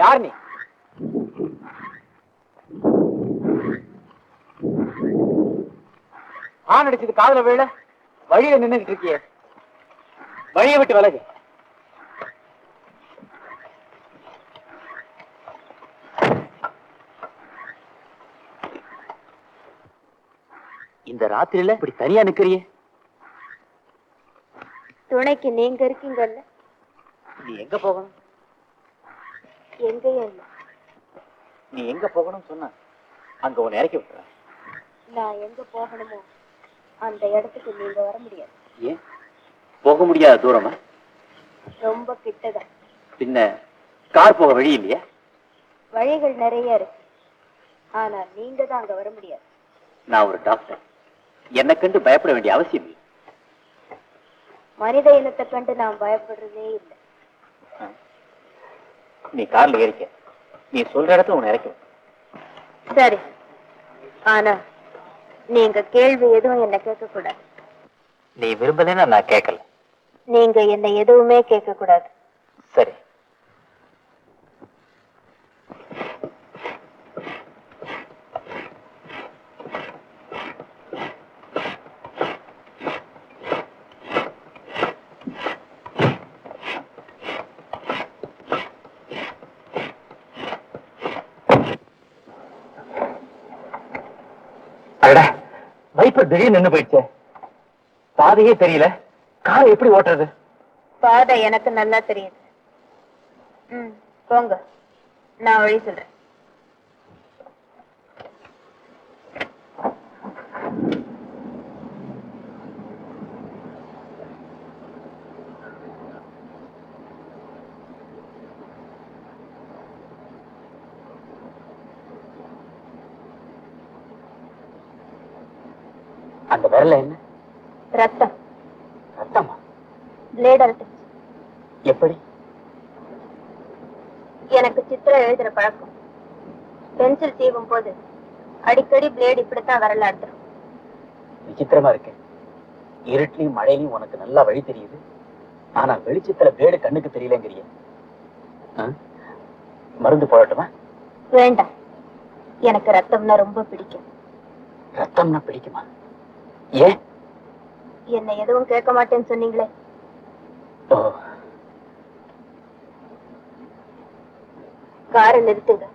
யார் நீ? ஆண் அடிச்சது காதுல விழ வழியில நின்னுகிட்டு இருக்கியே, வழியை விட்டு விலகு. இந்த ராத்திரியில இப்படி தனியா நிக்கிறியே? துணைக்கு நீங்க இருக்கீங்கல்ல. நீ எங்க போகணும்? எங்கேயும் இல்ல. நீ எங்க போகணும்னு சொன்ன அங்க உன்னை இறக்கி விட்டுற. நான் எங்க போகணுமோ அந்த இடத்துக்கு நீங்க வர முடியாது. ஏன் போக முடியாத தூரமா? ரொம்ப கிட்டதான். பின்ன கார் போக வழி இல்லையா? வழிகள் நிறைய இருக்கு, ஆனா நீங்க தான் அங்க வர முடியாது. நான் ஒரு டாக்டர், என்னை கண்டு பயப்பட வேண்டிய அவசியம் இல்லை. மனித இனத்தை கண்டு நான் பயப்படுறதே இல்லை. நீ கார்ல ஏறிக்க, நீ சொல்ற இடத்துல உன்னை இறக்கி. சரி, ஆனா நீங்க கேள்வி எதுவும் என்ன கேட்க கூடாது. நீ விரும்பலன்னா நான் கேட்கல. நீங்க என்ன எதுவுமே கேட்க கூடாது. சரி. வைப்பர் திடீர்னு நின்னு போயிடுச்சு, பாதையே தெரியல, காரை எப்படி ஓட்டுறது? பாதை எனக்கு நல்லா தெரியுது. போங்க, நான் வழி சொல்றேன். அந்த விரல என்ன? ரத்தம். ரத்தமா? பிளேட் அறுத்து. எப்படி? எனக்கு சித்திரம் எழுதுற பழக்கம். பென்சில் சீவும் போது அடிக்கடி பிளேட் இப்படித்தான் விரல அறுத்துரும். விசித்திரமா இருக்கு. இருட்டிலையும் மழையிலையும் உனக்கு நல்லா வழி தெரியுது, ஆனா வெளிச்சத்துல பிளேடு கண்ணுக்கு தெரியலங்கிறிய. மருந்து போடட்டுமா? வேண்டாம், எனக்கு ரத்தம்னா ரொம்ப பிடிக்கும். ரத்தம்னா பிடிக்குமா? ஏன்? என்ன எதுவும் கேட்க மாட்டேன்னு சொன்னீங்களே. காரை நிறுத்துங்க.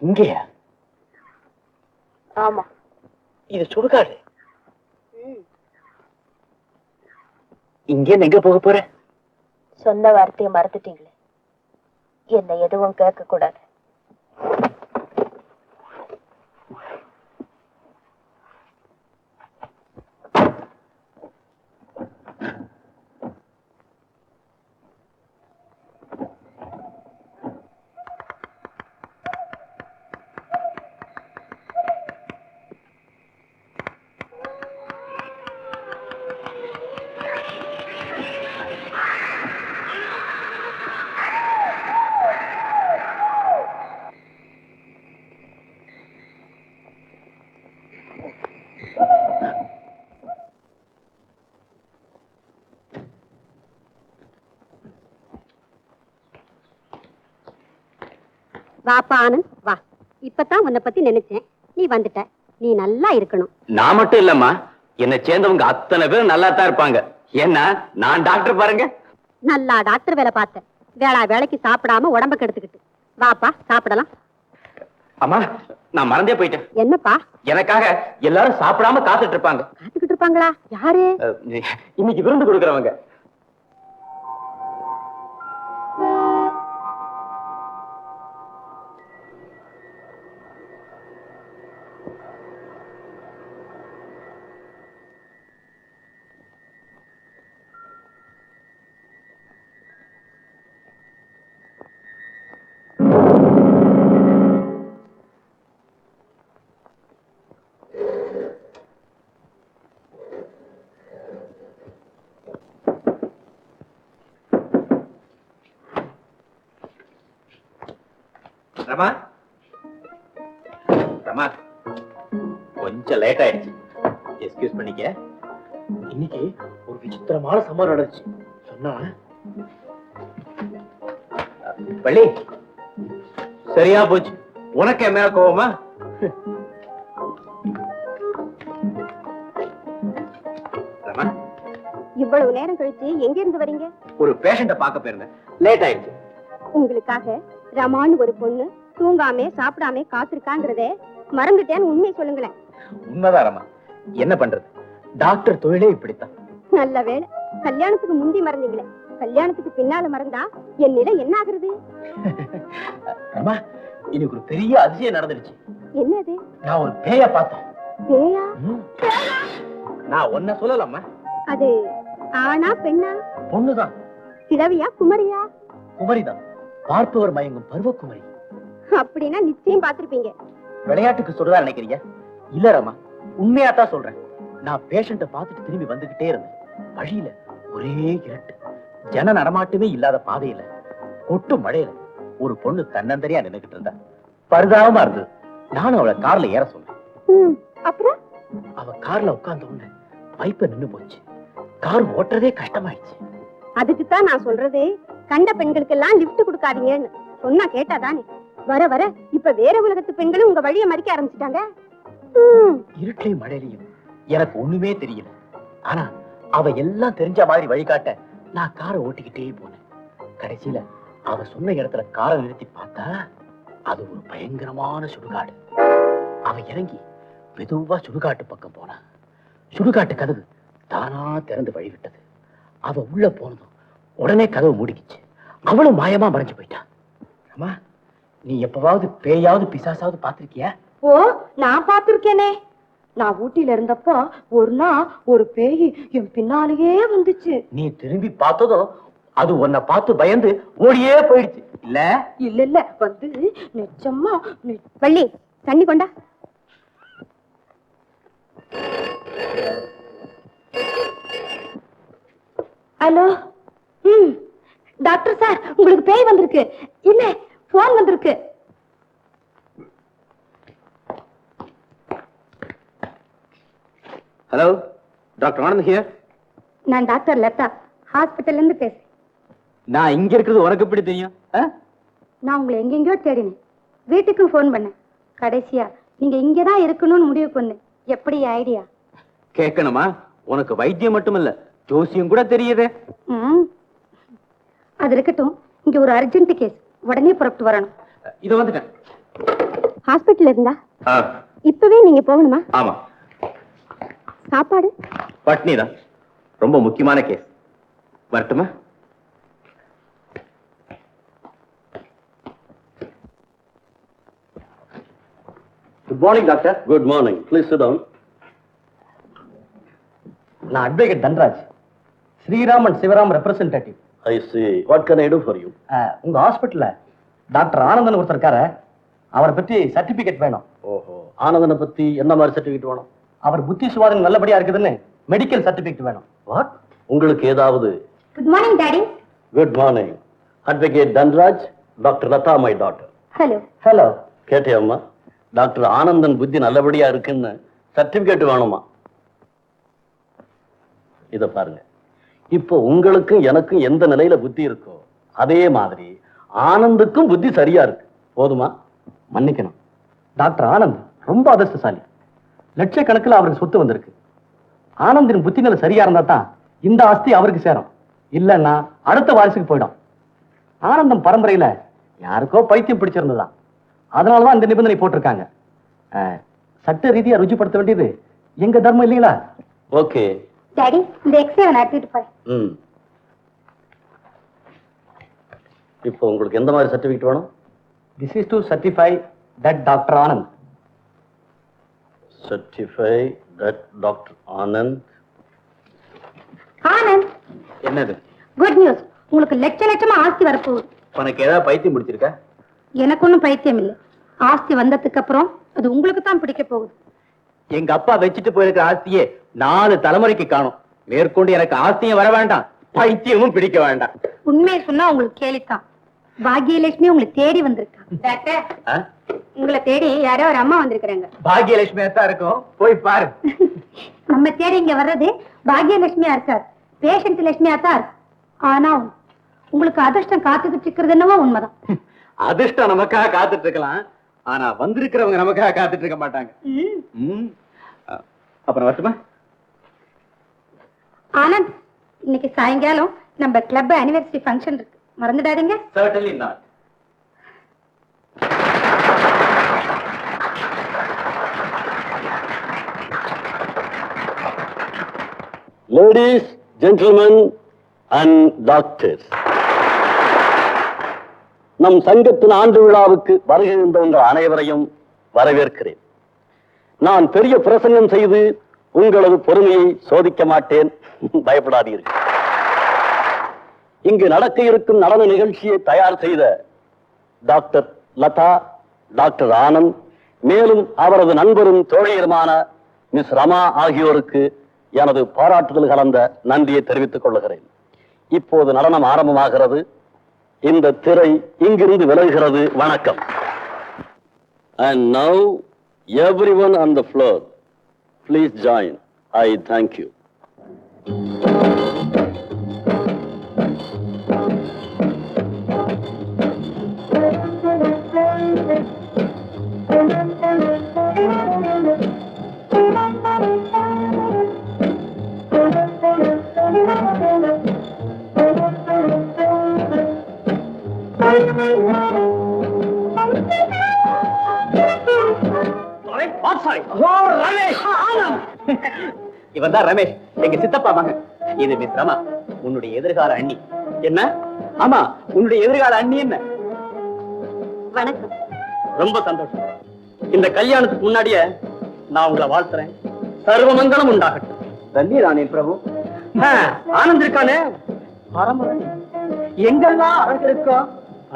இங்கேயா? ஆமா. இது சுடுகாடு. இங்கே எங்க போக போற? சொன்ன வார்த்தையை மறந்துட்டீங்களே. என்ன எதுவும் கேட்க கூடாது. வாப்பா ஆனந்த், வா. இப்பதான் உன்னை பத்தி நினைச்சேன், நீ வந்துட்ட. நீ நல்லா இருக்கணும். நான் மட்டும் இல்லம்மா, என்னை சேர்ந்தவங்க அத்தனை பேரும் நல்லா தான் இருப்பாங்க. ஏன்னா நான் டாக்டர் பாருங்க. நல்லா டாக்டர் வேலை பார்த்தேன், வேளா வேலைக்கு சாப்பிடாம உடம்ப கெடுத்துக்கிட்டு. வாப்பா சாப்பிடலாம். அம்மா, நான் மறந்தே போயிட்டேன். என்னப்பா? எனக்காக எல்லாரும் சாப்பிடாம காத்துட்டு இருப்பாங்க. காத்துக்கிட்டு இருப்பாங்களா? யாரு? இன்னைக்கு விருந்து கொடுக்கறவங்க. ரமா, ரமா, கொஞ்சம் லேட் ஆயிடுச்சு, எக்ஸ்கியூஸ் பண்ணிக்க. இன்னைக்கு ஒரு விசித்திரமான சம்பவம் நடந்துச்சு. சொன்னா வள்ளி சரியா போச்சு. உனக்கு என்ன கோவமா? இவ்வளவு நேரம் கழிச்சு எங்க இருந்து வரீங்க? ஒரு பேஷண்ட பார்க்க போயிருந்தேன், லேட் ஆயிடுச்சு. உங்களுக்காக ரமான்னு ஒரு பொண்ணு தூங்காம சாப்பிடாம காத்திருக்காங்கிறதே மறந்துட்டேன்னு உண்மை சொல்லுங்களேன். உண்மைதான் ரமா, என்ன பண்றது, டாக்டர் தொழிலே இப்படித்தான். நல்ல வேளை கல்யாணத்துக்கு முந்தி மறந்தீங்களே, கல்யாணத்துக்கு பின்னால மறந்தா என் நிலை என்ன ஆகுறது? ரமா, இன்னைக்கு ஒரு பெரிய அதிசயம் நடந்துருச்சு. என்னது? நான் ஒரு பேய பார்த்தேன். பேயா? நான் ஒன்ன சொல்லலாமா? அது ஆனா பெண்ணா? பொண்ணுதான். கிழவியா குமரியா? குமரிதான், பார்ப்பவர் மயங்கும் பருவ குமரி. அப்படின்னா நிச்சயம் பார்த்திருப்பீங்க. விளையாட்டுக்கு சொல்றதா நினைக்கிறீங்க? இல்ல ரமா, உண்மையாத்தான் சொல்றேன். நான் பேஷண்ட பார்த்துட்டு திரும்பி வந்துகிட்டே இருந்தேன். வழியில ஒரே இருட்டு, ஜன நடமாட்டமே இல்லாத பாதையில கொட்டு மழையில ஒரு பொண்ணு தன்னந்தரியா நின்னுகிட்டு இருந்தா. பரிதாபமா இருந்தது. நானும் அவளை கார்ல ஏற சொன்னேன். அப்புறம் அவ கார்ல உட்கார்ந்த உடனே பைப்ப நின்னு போச்சு. கார் ஓட்டுறதே கஷ்டமாயிடுச்சு. அதுக்குத்தான் நான் சொல்றது, கண்ட பெண்களுக்கு எல்லாம் லிப்ட் கொடுக்காதீங்கன்னு சொன்னா கேட்டாதானே. வர வர இப்ப வேற உலகத்து பெண்களும் உங்க வழியை மறிக்க ஆரம்பிச்சுட்டாங்க. இருட்டையும் மழையிலையும் எனக்கு ஒண்ணுமே தெரியல. ஆனா அவ எல்லாம் தெரிஞ்ச மாதிரி வழிகாட்ட நான் காரை ஓட்டிக்கிட்டே போனேன். கடைசியில அவ சொன்ன இடத்துல காரை நிறுத்தி பார்த்தா அது ஒரு பயங்கரமான சுடுகாடு. அவ இறங்கி மெதுவா சுடுகாட்டு பக்கம் போனா சுடுகாட்டு கதவு தானா திறந்து வழிவிட்டது. அவ உள்ள போனதும் உடனே கதவு மூடிக்கிச்சு. அவளும் மாயமா மறைஞ்சு போயிட்டான். அம்மா, நீ எப்பவாவது பேயாவது பிசாசாவது பாத்திருக்கியா? ஓ, நான் பாத்திருக்கேனே. நான் ஊட்டியில இருந்தப்போ ஒரு நாள் ஒரு பேய் என் பின்னாலேயே வந்துச்சு. நீ திரும்பி பார்த்ததும் அது உன்னை பார்த்து பயந்து ஓடியே போயிடுச்சு. இல்ல இல்ல இல்ல, வந்து நிச்சயமா. வள்ளி, தண்ணி கொண்டா. ஹலோ, டாக்டர் சார், உங்களுக்கு பேய் வந்திருக்கு. இல்ல, போன் வந்திருக்கு. Hello, doctor Anand here. நான் டாக்டர் லதா, ஹாஸ்பிட்டல்ல இருந்து பேசுறேன். நான் இங்க இருக்கிறது உனக்கு எப்படி தெரியும்? நான் உங்களை எங்கெங்கயோ தேடினேன், வீட்டுக்கும் போன் பண்ணேன். கடைசியா நீங்க இங்கதான் இருக்கணும்னு முடிவு பண்ணேன். எப்படி ஐடியா? கேட்கணுமா? உனக்கு வைத்தியம் மட்டுமில்ல, ஜோசியம் கூட தெரியுதே. அது இருக்கட்டும், இங்க ஒரு அர்ஜென்ட் கேஸ், உடனே புறப்பட்டு வரணும். இது வந்துட்டேன். ஹாஸ்பிட்டல் இருந்தா இப்பவே நீங்க போகணுமா? ஆமா. சாப்பாடு பட்னி தான். ரொம்ப முக்கியமான கேஸ். வரட்டுமா? Good morning doctor. Good morning. Please sit down. நான் advocate Dhanraj, Sriram and Sivaram representative. I see. What can I do for you? உங்க ஹாஸ்பிட்டல்ல டாக்டர் ஆனந்தன் ஒருத்தர் இருக்காரு, அவரை பத்தி சர்டிபிகேட் வேணும். ஓஹோ, ஆனந்தனை பத்தி என்ன மாதிரி சர்டிபிகேட் வேணும்? அவர் புத்தி சுவாதம் நல்லபடியா இருக்குதுன்னு மெடிக்கல் சர்டிபிகேட் வேணும். வாட்? உங்களுக்கு ஏதாவது? Good morning daddy. Good morning. Advocate Dhanraj, doctor Latha my daughter. Hello. Hello. கேட்டியம்மா, டாக்டர் ஆனந்தன் புத்தி நல்லபடியா இருக்குன்னு சர்டிபிகேட் வேணுமா? இத பாருங்க, இப்போ உங்களுக்கும் எனக்கும் எந்த நிலையில புத்தி இருக்கோ அதே மாதிரி ஆனந்துக்கும் புத்தி சரியா இருக்கு. போதுமா? மன்னிக்கணும், டாக்டர் ஆனந்த் ரொம்ப அதிர்ஷ்டசாலி. லட்சக்கணக்கில் அவருக்கு சொத்து வந்திருக்கு. ஆனந்தின் புத்திகளை சரியா இருந்தா தான் இந்த ஆஸ்தி அவருக்கு சேரும், இல்லைன்னா அடுத்த வாரிசுக்கு போயிடும். ஆனந்தம் பரம்பரையில யாருக்கோ பைத்தியம் பிடிச்சிருந்ததா, அதனாலதான் இந்த நிபந்தனை போட்டிருக்காங்க. சட்ட ரீதியா ருஜுப்படுத்த வேண்டியது எங்க தர்மம் இல்லைங்களா? ஓகே டாடி, இந்த எக்ஸ்ரே நான் எடுத்துட்டு போறேன். இப்போ உங்களுக்கு எந்த மாதிரி சர்டிபிகேட் வேணும்? This is to certify that Dr. Anand. Certify that Dr. Anand. Anand, என்னது? Good news. உங்களுக்கு லட்சமா ஆஸ்தி வரப்போகுது. உனக்கு ஏதாவது பைத்தியம் பிடிச்சிருக்கா? எனக்கு ஒன்றும் பைத்தியம் இல்லை. ஆஸ்தி வந்ததுக்கு அப்புறம் அது உங்களுக்கு தான் பிடிக்க போகுது. எங்க அப்பா வச்சுட்டு போயிருக்கிற ஆஸ்தியே 4 தலைமுறைக்கு காணும். மேற்கொண்டு எனக்கு ஆஸ்தியும் வர வேண்டாம், பைத்தியமும் பிடிக்க வேண்டாம். உண்மையை சொன்னா உங்களுக்கு கேலித்தான். பாக்யலட்சுமி உங்களை தேடி வந்திருக்கா. டாக்டர், உங்களை தேடி யாரோ ஒரு அம்மா வந்திருக்கிறாங்க. பாக்யலட்சுமியா தான் இருக்கும், போய் பாரு. நம்ம தேடி இங்க வர்றது பாக்யலட்சுமியா இருக்காது, பேஷண்ட் லட்சுமியா தான் இருக்கு. ஆனா உங்களுக்கு அதிர்ஷ்டம் காத்துக்கிட்டு இருக்கிறது என்னவோ உண்மைதான். அதிர்ஷ்டம் நமக்காக காத்துட்டு இருக்கலாம், ஆனா வந்திருக்கிறவங்க நமக்காக காத்துட்டு இருக்க மாட்டாங்க. அப்புறம் வரட்டுமா? ஆனந்த், இன்னைக்கு சாயங்காலம் நம்ம கிளப் அனிவர்சரி ஃபங்க்ஷன் இருக்கு, மறந்துடாதீங்க. Certainly not. Ladies, gentlemen and doctors, நம் சங்கத்தின் ஆண்டு விழாவுக்கு வருகை இருந்தவங்கள் அனைவரையும் வரவேற்கிறேன். நான் பெரிய பிரசங்கம் செய்து உங்களது பொறுமையை சோதிக்க மாட்டேன், பயப்படாதீர்கள். இங்கு நடக்க இருக்கும் நடன நிகழ்ச்சியை தயார் செய்த டாக்டர் லதா, டாக்டர் ஆனந்த், மேலும் அவரது நண்பரும் தோழியருமான மிஸ் ரமா ஆகியோருக்கு எனது பாராட்டுதல் கலந்த நன்றியை தெரிவித்துக் கொள்கிறேன். இப்போது நடனம் ஆரம்பமாகிறது. இந்த திரை இங்கிருந்து விலகுகிறது. வணக்கம். And now everyone on the floor, please join. I thank you. இவன் தான் ரமேஷ், எங்க சித்தப்பா மகன். இது மிஸ் ரமா, உன்னுடைய எதிர்கால அண்ணி. என்ன? ஆமா, உன்னுடைய எதிர்கால அண்ணி. என்ன? வணக்கம். ரொம்ப சந்தோஷம். இந்த கல்யாணத்துக்கு முன்னாடியே நான் உங்களை வாழ்த்துறேன். சர்வமங்கலம் உண்டாகட்டும். தண்ணி ராணி பிரபு. ஆனந்த் இருக்கானே, எங்கெல்லாம் அழகு இருக்கோ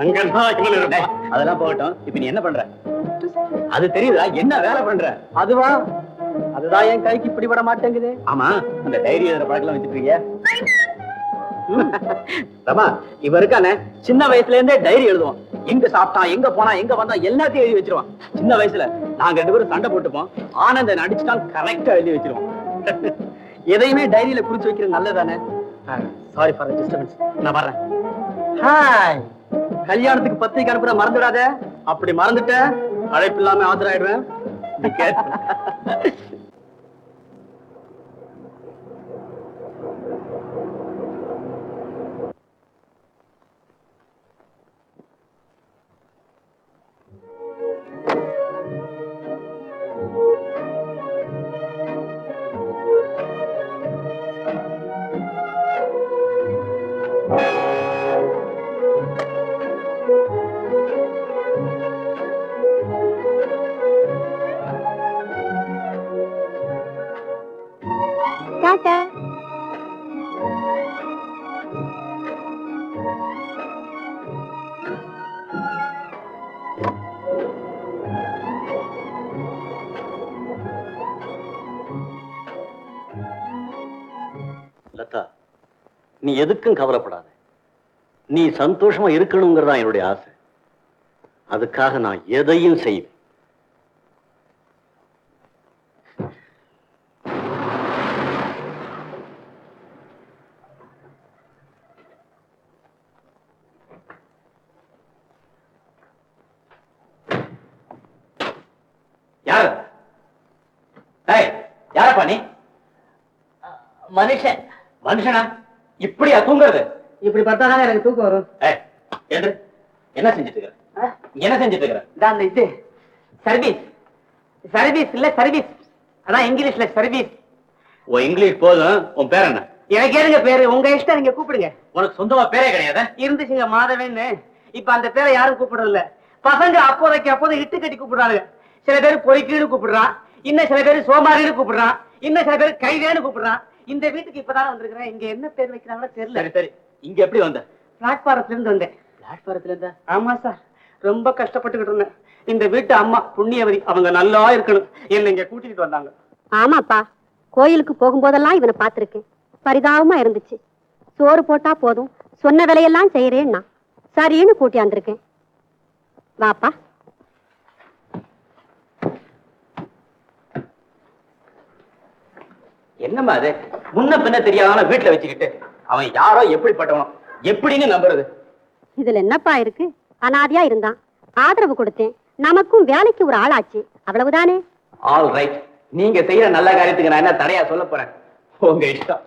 அங்கெல்லாம் இவன் இருப்பான். அதெல்லாம் போகட்டும். இப்ப நீ என்ன பண்ற? அது தெரியுதா? என்ன வேலை பண்ற? அதுவா? அதுதான் என் கைக்கு இப்படி விட மாட்டேங்குது. ஆமா, அந்த டைரி எழுதுற பழக்கம் வச்சுட்டு இருக்கியா? ரமா, இவ இருக்கானே, சின்ன வயசுல இருந்தே டைரி எழுதுவான். எங்க சாப்பிட்டான், எங்க போனா, எங்க வந்தா எல்லாத்தையும் எழுதி வச்சிருவான். சின்ன வயசுல நாங்க 2 பேரும் சண்டை போட்டுப்போம். ஆனந்த அடிச்சுட்டான், கரெக்டா எழுதி வச்சிருவான். எதையுமே டைரியில குறிச்சு வைக்கிறது நல்லதானே? சாரி ஃபார் டிஸ்டர்பன்ஸ், நான் வர்றேன். ஹாய். கல்யாணத்துக்கு பத்திரிக்கை அனுப்புற மறந்துடாத. அப்படி மறந்துட்ட அழைப்பு இல்லாம ஆஜராயிடுவேன். டாடா. லதா, நீ எதுக்கும் கவலைப்படாத. நீ சந்தோஷமா இருக்கணுங்கிறதா என்னுடைய ஆசை. அதுக்காக நான் எதையும் செய்வேன். யாரு? யாரப்பா நீ? மனுஷன். மனுஷனா? இப்படியா தூங்குறது? இப்படி பார்த்தாதான் எனக்கு தூக்கம் வரும். என்ன செஞ்சுட்டு இருக்கிற? என்ன செஞ்சுட்டு இருக்கிற? இந்த இது சர்வீஸ். சர்வீஸ் இல்ல சர்வீஸ், அதான் இங்கிலீஷ்ல சர்வீஸ். ஓ, இங்கிலீஷ் போதும். உன் பேர் என்ன? எனக்கு ஏதுங்க பேரு? உங்க இஷ்டம், நீங்க கூப்பிடுங்க. உனக்கு சொந்தமா பேரே கிடையாது? இருந்துச்சுங்க மாதவன்னு. இப்ப அந்த பேரை யாரும் கூப்பிடுறது இல்ல. பசங்க அப்போதைக்கு அப்போதை இட்டு கட்டி கூப்பிடுறாங்க. சில பேர் பொறிக்கீடு கூப்பிடுறான், இன்னும் சில பேர் சோமாரின்னு கூப்பிடுறான், இன்னும் சில பேர் கைவேன்னு கூப்பிடுறான். இந்த வீட்டுக்கு இப்பதான் வந்திருக்கிறேன். இங்க என்ன பேர் வைக்கிறாங்களோ தெரியல. சரி சரி, இங்க எப்படி வந்த? பிளாட்பாரத்துல இருந்து வந்தேன். பிளாட்பாரத்துல இருந்தா? ஆமா சார், ரொம்ப கஷ்டப்பட்டுக்கிட்டு இருந்தேன். இந்த வீட்டு அம்மா புண்ணியவதி, அவங்க நல்லா இருக்கணும், என்ன இங்க கூட்டிட்டு வந்தாங்க. ஆமாப்பா, கோயிலுக்கு போகும்போதெல்லாம் இவனை பார்த்திருக்கேன். பரிதாபமா இருந்துச்சு. சோறு போட்டா போதும், சொன்ன வேலையெல்லாம் செய்யறேன்னா சரின்னு கூட்டியாந்திருக்கேன். வாப்பா. என்னம்மா அது? முன்ன பின்ன தெரியாத வீட்டுல வச்சுக்கிட்டு அவன் யாரோ எப்படிப்பட்டவனோ எப்படின்னு நம்புறது? இதுல என்னப்பா இருக்கு? அனாதையா இருந்தான், ஆதரவு கொடுத்தேன், நமக்கும் வேலைக்கு ஒரு ஆளாச்சு, அவ்வளவுதானே. ஆல் ரைட், நீங்க செய்யற நல்ல காரியத்துக்கு நான் என்ன தடையா சொல்ல போறேன்? உங்க இஷ்டம்.